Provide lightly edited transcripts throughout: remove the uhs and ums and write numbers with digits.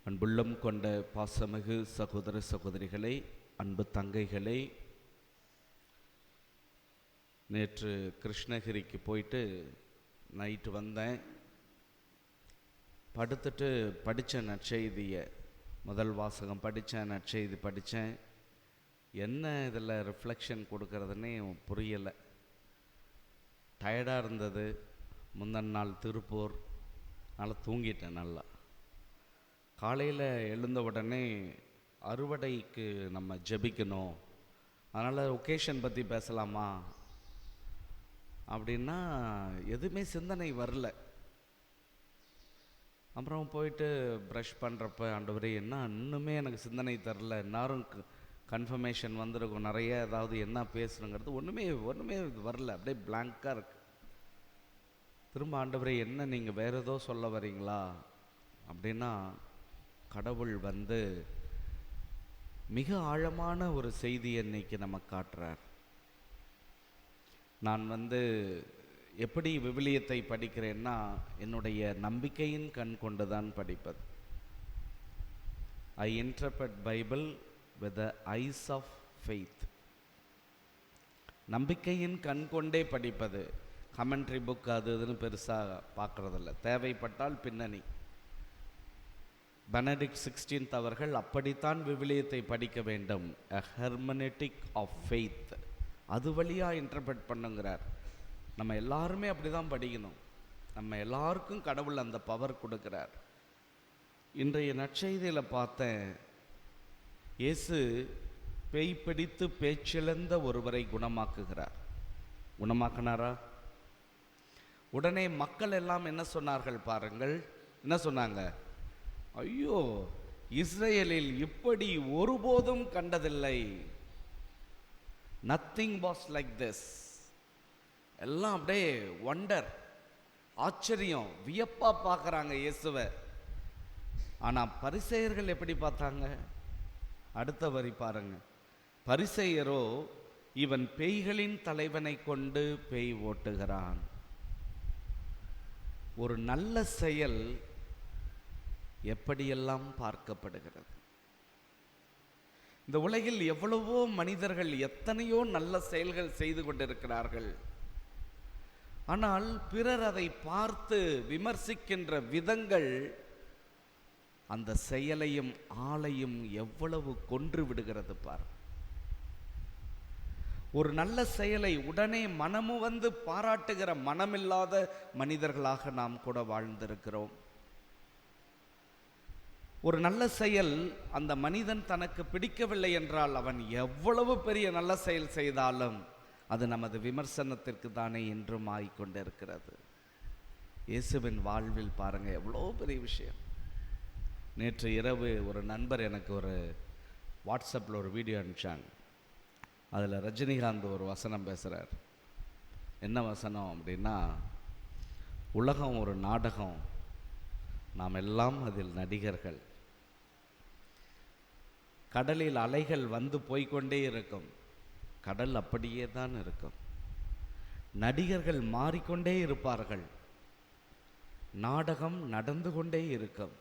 அன்புள்ளம் கொண்ட பாசமிகு சகோதர சகோதரிகளே, அன்பு தங்கைகளே, நேற்று கிருஷ்ணகிரிக்கு போயிட்டு நைட்டு வந்தேன். படுத்துட்டு படித்த நற்செய்தியை முதல் வாசகம் படித்தேன், நற்செய்தி படித்தேன். என்ன இதில் ரிஃப்ளெக்ஷன் கொடுக்கறதுன்னே புரியலை. டயர்டாக இருந்தது. முந்தின நாள் திருப்பூர், நல்லா தூங்கிட்டேன். நல்லா காலையில் எழுந்த உடனே அறுவடைக்கு நம்ம ஜெபிக்கணும், அதனால் ஒகேஷன் பற்றி பேசலாமா அப்படின்னா எதுவுமே சிந்தனை வரல. அப்புறம் போயிட்டு ப்ரஷ் பண்ணுறப்ப, ஆண்டவரே என்ன இன்னுமே எனக்கு சிந்தனை தரல, எல்லாரும் கன்ஃபர்மேஷன் வந்திருக்கும் நிறைய, ஏதாவது என்ன பேசணுங்கிறது ஒன்றுமே வரல, அப்படியே பிளாங்காக இருக்கு. திரும்ப ஆண்டவரே என்ன நீங்கள் வேறு ஏதோ சொல்ல வரீங்களா அப்படின்னா, கடவுள் மிக ஆழமான ஒரு செய்தியை இன்னைக்கு நம்ம காட்டுறார். நான் எப்படி விவிலியத்தை படிக்கிறேன்னா, என்னுடைய நம்பிக்கையின் கண் கொண்டு தான் படிப்பது. I interpret Bible with the eyes of faith. நம்பிக்கையின் கண் கொண்டே படிப்பது. கமெண்ட்ரி புக் அது இதுன்னு பெருசாக பார்க்குறதில்ல, தேவைப்பட்டால் பின்னணி. பெனடிக்ட் 16 அவர்கள் அப்படித்தான் விவிலியத்தை படிக்க வேண்டும், a hermeneutic of faith. அது வழியாக இன்டர்பிரட் பண்ணுங்கிறார். நம்ம எல்லாருமே அப்படி தான் படிக்கணும். நம்ம எல்லாருக்கும் கடவுள் அந்த பவர் கொடுக்கிறார். இன்றைய நற்செய்தியில் பார்த்தேன், இயேசு பேய் பிடித்து பேச்சிழந்த ஒருவரை குணமாக்குகிறார். குணமாக்கினாரா? உடனே மக்கள் எல்லாம் என்ன சொன்னார்கள் பாருங்கள். என்ன சொன்னாங்க? ஐயோ, இஸ்ரேலில் இப்படி ஒருபோதும் கண்டதில்லை. Nothing was like this. எல்லாம் அப்படியே வண்டர், ஆச்சரியம், வியப்பா பார்க்குறாங்க இயேசுவை. ஆனால் பரிசேயர்கள் எப்படி பார்த்தாங்க? அடுத்த வரி பாருங்க. பரிசேயரோ, இவன் பேய்களின் தலைவனை கொண்டு பேய் ஓட்டுகிறான். ஒரு நல்ல செயல் எப்படியெல்லாம் பார்க்கப்படுகிறது. இந்த உலகில் எவ்வளவோ மனிதர்கள் எத்தனையோ நல்ல செயல்கள் செய்து கொண்டிருக்கிறார்கள். ஆனால் பிறர் அதை பார்த்து விமர்சிக்கின்ற விதங்கள் அந்த செயலையும் ஆளையும் எவ்வளவு கொன்று விடுகிறது பார். ஒரு நல்ல செயலை உடனே மனமு பாராட்டுகிற மனமில்லாத மனிதர்களாக நாம் கூட வாழ்ந்திருக்கிறோம். ஒரு நல்ல செயல் அந்த மனிதன் தனக்கு பிடிக்கவில்லை என்றால் அவன் எவ்வளவு பெரிய நல்ல செயல் செய்தாலும் அது நமது விமர்சனத்திற்கு தானே என்றும் ஆகிக்கொண்டிருக்கிறது. இயேசுவின் வாழ்வில் பாருங்க எவ்வளோ பெரிய விஷயம். நேற்று இரவு ஒரு நண்பர் எனக்கு ஒரு வாட்ஸ்அப்பில் ஒரு வீடியோ அனுப்பிச்சாங்க. அதில் ரஜினிகாந்த் ஒரு வசனம் பேசுகிறார். என்ன வசனம் அப்படின்னா, உலகம் ஒரு நாடகம், நாம் எல்லாம் அதில் நடிகர்கள். கடலில் அலைகள் போய்கொண்டே இருக்கும், கடல் அப்படியே தான் இருக்கும். நடிகர்கள் மாறிக்கொண்டே இருப்பார்கள், நாடகம் நடந்து கொண்டே இருக்கும்.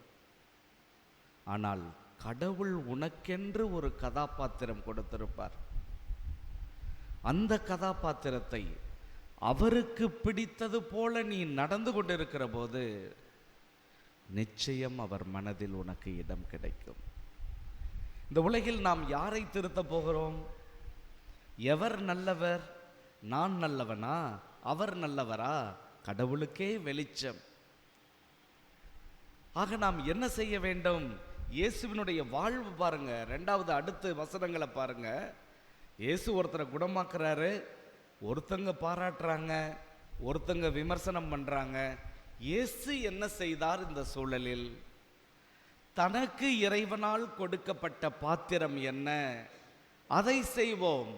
ஆனால் கடவுள் உனக்கென்று ஒரு கதாபாத்திரம் கொடுத்திருப்பார். அந்த கதாபாத்திரத்தை அவருக்கு பிடித்தது போல நீ நடந்து கொண்டிருக்கிற போது நிச்சயம் அவர் மனதில் உனக்கு இடம் கிடைக்கும். இந்த உலகில் நாம் யாரை திருத்த போகிறோம்? எவர் நல்லவர்? நான் நல்லவனா? அவர் நல்லவரா? கடவுளுக்கே வெளிச்சம். ஆக நாம் என்ன செய்ய வேண்டும்? இயேசுவினுடைய வாழ்வு பாருங்க. ரெண்டாவது அடுத்த வசனங்களை பாருங்க. இயேசு ஒருத்தரை குணமாக்குறாரு, ஒருத்தங்க பாராட்டுறாங்க, ஒருத்தங்க விமர்சனம் பண்றாங்க. இயேசு என்ன செய்தார் இந்த சூழலில்? தனக்கு இறைவனால் கொடுக்கப்பட்ட பாத்திரம் என்ன, அதை செய்வோம்.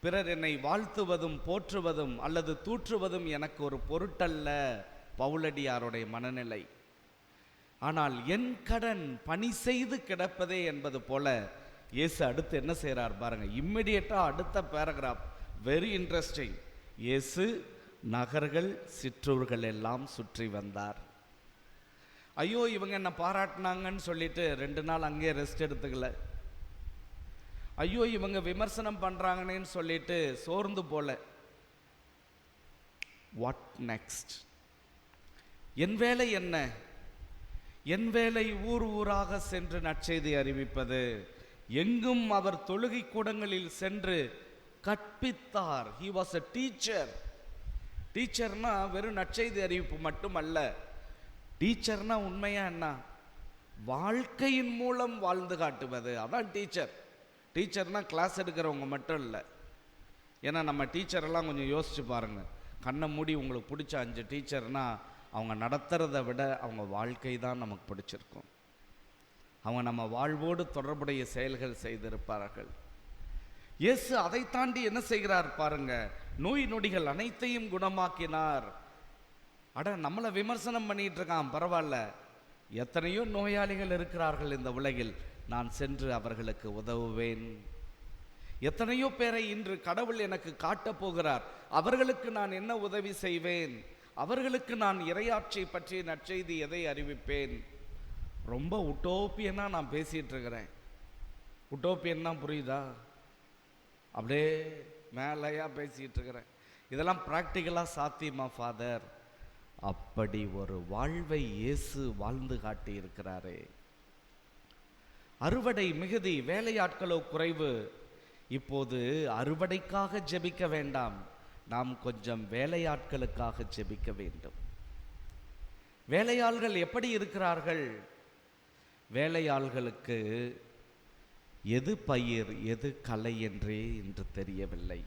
பிறர் என்னை வாழ்த்துவதும் போற்றுவதும் அல்லது தூற்றுவதும் எனக்கு ஒரு பொருட்டல்ல, பவுலடியாருடைய மனநிலை. ஆனால் என் கடன் பணி செய்து கிடப்பதே என்பது போல இயேசு அடுத்து என்ன செய்கிறார் பாருங்க. இம்மிடியட்டா அடுத்த பேராகிராஃப் வெரி இன்ட்ரெஸ்டிங். இயேசு நகர்கள் சிற்றூர்கள் எல்லாம் சுற்றி வந்தார். ஐயோ இவங்க என்ன பாராட்டினாங்கன்னு சொல்லிட்டு 2 நாள் அங்கேயே ரெஸ்ட் எடுத்துக்கல. ஐயோ இவங்க விமர்சனம் பண்றாங்கன்னு சொல்லிட்டு சோர்ந்து போல. What next? என் வேலை என்ன? என் வேலை ஊர் ஊராக சென்று நற்செய்தி அறிவிப்பது. எங்கும் அவர் தொழுகை கூடங்களில் சென்று கற்பித்தார். He was a teacher. டீச்சர்னா வெறும் நற்செய்தி அறிவிப்பு மட்டுமல்ல. டீச்சர்னா உண்மையா என்ன? வாழ்க்கையின் மூலம் வாழ்ந்து காட்டுவது, அதான் டீச்சர். டீச்சர்னா கிளாஸ் எடுக்கிறவங்க மட்டும் இல்லை. ஏன்னா நம்ம டீச்சரெல்லாம் கொஞ்சம் யோசிச்சு பாருங்க. கண்ணை மூடி உங்களுக்கு பிடிச்ச 5 டீச்சர்னா அவங்க நடத்துறதை விட அவங்க வாழ்க்கை தான் நமக்கு பிடிச்சிருக்கும். அவங்க நம்ம வாழ்வோடு தொடர்புடைய செயல்கள் செய்திருப்பார்கள். இயேசு அதை தாண்டி என்ன செய்கிறார் பாருங்க. நோய் நொடிகள் அனைத்தையும் குணமாக்கினார். அட நம்மளை விமர்சனம் பண்ணிட்டு இருக்கான், பரவாயில்ல. எத்தனையோ நோயாளிகள் இருக்கிறார்கள் இந்த உலகில், நான் சென்று அவர்களுக்கு உதவுவேன். எத்தனையோ பேரை இன்று கடவுள் எனக்கு காட்டப் போகிறார், அவர்களுக்கு நான் என்ன உதவி செய்வேன், அவர்களுக்கு நான் இறையாட்சி பற்றி நற்செய்தி எதை அறிவிப்பேன். ரொம்ப உட்டோப்பியனா நான் பேசிட்டு இருக்கிறேன். உட்டோப்பியன்னா புரியுதா? அப்படியே மேலையா பேசிட்டு இருக்கிறேன். இதெல்லாம் பிராக்டிக்கலாக சாத்தியமா ஃபாதர்? அப்படி ஒரு வாழ்வை இயேசு வாழ்ந்து காட்டி இருக்கிறாரே. அறுவடை மிகுதி, வேலையாட்களோ குறைவு. இப்போது அறுவடைக்காக ஜெபிக்க வேண்டாம், நாம் கொஞ்சம் வேலையாட்களுக்காக ஜெபிக்க வேண்டும். வேலையாள்கள் எப்படி இருக்கிறார்கள்? வேலையாள்களுக்கு எது பயிர் எது களை என்றே இன்று தெரியவில்லை.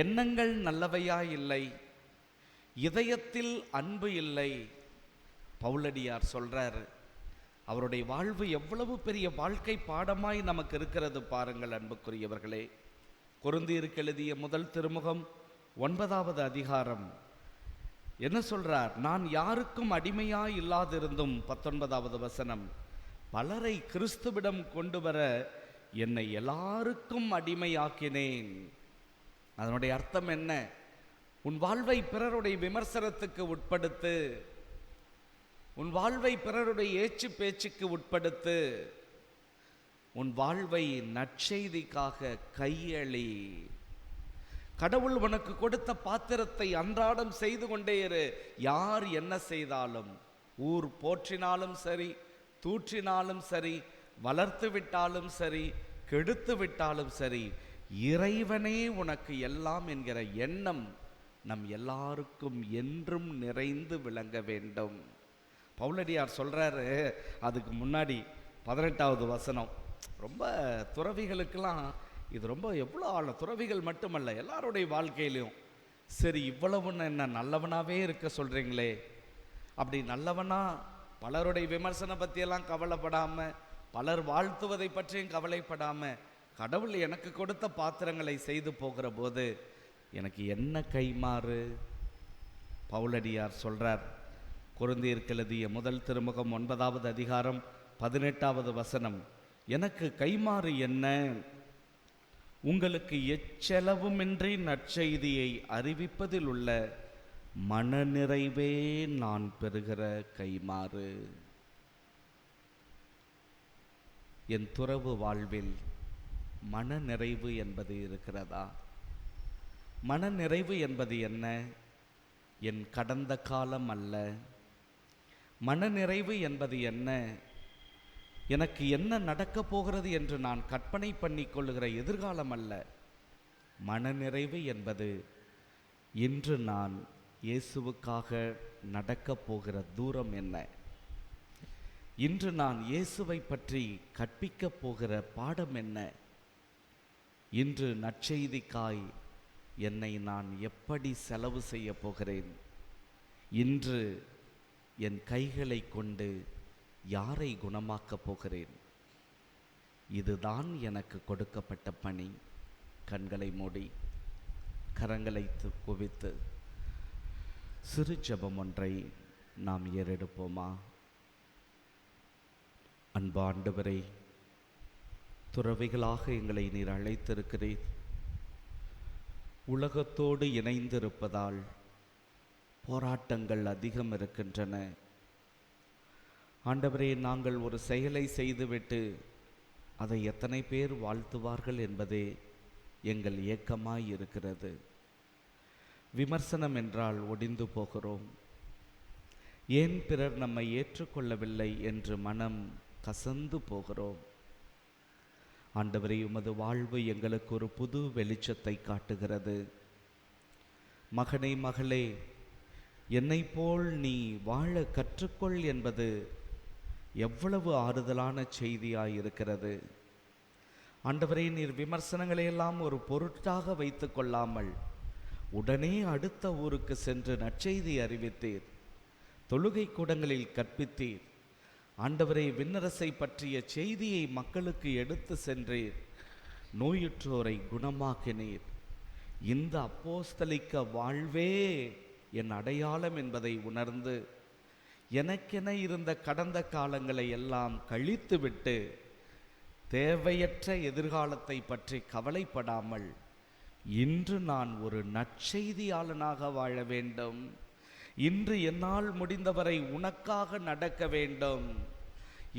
எண்ணங்கள் நல்லவையா இல்லை, இதயத்தில் அன்பு இல்லை. பவுலடியார் சொல்றார், அவருடைய வாழ்வு எவ்வளவு பெரிய வாழ்க்கை பாடமாய் நமக்கு இருக்கிறது பாருங்கள் அன்புக்குரியவர்களே. கொரிந்தியருக்கு எழுதிய முதல் திருமுகம் 9வது அதிகாரம் என்ன சொல்றார்? நான் யாருக்கும் அடிமையாய் இல்லாதிருந்தும் 19வது வசனம், பலரை கிறிஸ்துவிடம் கொண்டு வர என்னை எல்லாருக்கும் அடிமையாக்கினேன். அதனுடைய அர்த்தம் என்ன? உன் வாழ்வை பிறருடைய விமர்சனத்துக்கு உட்படுத்து, உன் வாழ்வை பிறருடைய ஏச்சு பேச்சுக்கு உட்படுத்து, உன் வாழ்வை நற்செய்திக்காக கையளி. கடவுள் உனக்கு கொடுத்த பாத்திரத்தை அன்றாடம் செய்து கொண்டே இரு. யார் என்ன செய்தாலும், ஊர் போற்றினாலும் சரி, தூற்றினாலும் சரி, வளர்த்து விட்டாலும் சரி, கெடுத்து விட்டாலும் சரி, இறைவனே உனக்கு எல்லாம் என்கிற எண்ணம் நம் எல்லாருக்கும் என்றும் நிறைந்து விளங்க வேண்டும். பவுலடியார் சொல்றாரு, அதுக்கு முன்னாடி 18வது வசனம் ரொம்ப துறவிகளுக்கெல்லாம் இது ரொம்ப எவ்வளோ ஆழம். துறவிகள் மட்டுமல்ல, எல்லாருடைய வாழ்க்கையிலையும் சரி, இவ்வளவுன்னு என்ன நல்லவனாவே இருக்க சொல்றீங்களே, அப்படி நல்லவனா பலருடைய விமர்சனம் பற்றியெல்லாம் கவலைப்படாமல், பலர் வாழ்த்துவதை பற்றியும் கவலைப்படாமல், கடவுள் எனக்கு கொடுத்த பாத்திரங்களை செய்து போகிற போது எனக்கு என்ன கைமாறு? பவுலடியார் சொல்றார், கொரிந்தியருக்கு எழுதிய முதல் திருமுகம் 9வது அதிகாரம் 18வது வசனம், எனக்கு கைமாறு என்ன? உங்களுக்கு எச்செலவுமின்றி நற்செய்தியை அறிவிப்பதில் உள்ள மனநிறைவே நான் பெறுகிற கைமாறு. என் துறவு வாழ்வில் மனநிறைவு என்பது இருக்கிறதா? மனநிறைவு என்பது என்ன? என் கடந்த காலம் அல்ல. மனநிறைவு என்பது என்ன? எனக்கு என்ன நடக்கப் போகிறது என்று நான் கற்பனை பண்ணி கொள்ளுகிற எதிர்காலம் அல்ல. மனநிறைவு என்பது இன்று நான் இயேசுவுக்காக நடக்கப் போகிற தூரம் என்ன, இன்று நான் இயேசுவை பற்றி கற்பிக்கப் போகிற பாடம் என்ன, இன்று நற்செய்திக்காய் என்னை நான் எப்படி செலவு செய்ய போகிறேன், இன்று என் கைகளை கொண்டு யாரை குணமாக்கப் போகிறேன். இதுதான் எனக்கு கொடுக்கப்பட்ட பணி. கண்களை மூடி கரங்களை குவித்து சிறு ஜெபம் ஒன்றை நாம் ஏறெடுப்போமா? அன்பு ஆண்டவரே, துறவிகளாக எங்களை நீர் அழைத்திருக்கிறீர். உலகத்தோடு இணைந்திருப்பதால் போராட்டங்கள் அதிகம் இருக்கின்றன. ஆண்டவரே, நாங்கள் ஒரு செயலை செய்துவிட்டு அதை எத்தனை பேர் வாழ்த்துவார்கள் என்பதே எங்கள் ஏக்கமாய் இருக்கிறது. விமர்சனம் என்றால் ஒடிந்து போகிறோம். ஏன் பிறர் நம்மை ஏற்றுக்கொள்ளவில்லை என்று மனம் கசந்து போகிறோம். ஆண்டவரே, உமது வாழ்வு எங்களுக்கு ஒரு புது வெளிச்சத்தை காட்டுகிறது. மகனே, மகளே, என்னை போல் நீ வாழ கற்றுக்கொள் என்பது எவ்வளவு ஆறுதலான செய்தியாய் இருக்கிறது. ஆண்டவரே, நீர் விமர்சனங்களை எல்லாம் ஒரு பொருட்டாக வைத்து கொள்ளாமல் உடனே அடுத்த ஊருக்கு சென்று நற்செய்தி அறிவித்தீர், தொழுகை கூடங்களில் கற்பித்தீர். ஆண்டவரே, விண்ணரசை பற்றிய செய்தியை மக்களுக்கு எடுத்து சென்றீர், நோயுற்றோரை குணமாக்கினீர். இந்த அப்போஸ்தலிக்க வாழ்வே என் அடையாளம் என்பதை உணர்ந்து எனக்கென இருந்த கடந்த காலங்களை எல்லாம் கழித்துவிட்டு தேவையற்ற எதிர்காலத்தை பற்றி கவலைப்படாமல் இன்று நான் ஒரு நற்செய்தியாளனாக வாழ வேண்டும். இன்று என்னால் முடிந்தவரை உனக்காக நடக்க வேண்டும்.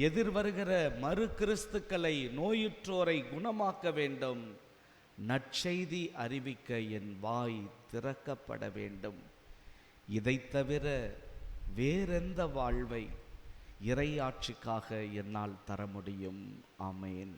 எதிர்வருகிற மறு கிறிஸ்துக்களை, நோயுற்றோரை குணமாக்க வேண்டும். நற்செய்தி அறிவிக்க என் வாய் திறக்கப்பட வேண்டும். இதை தவிர வேறெந்த வாழ்வை இறையாட்சிக்காக என்னால் தர முடியும்? ஆமென்.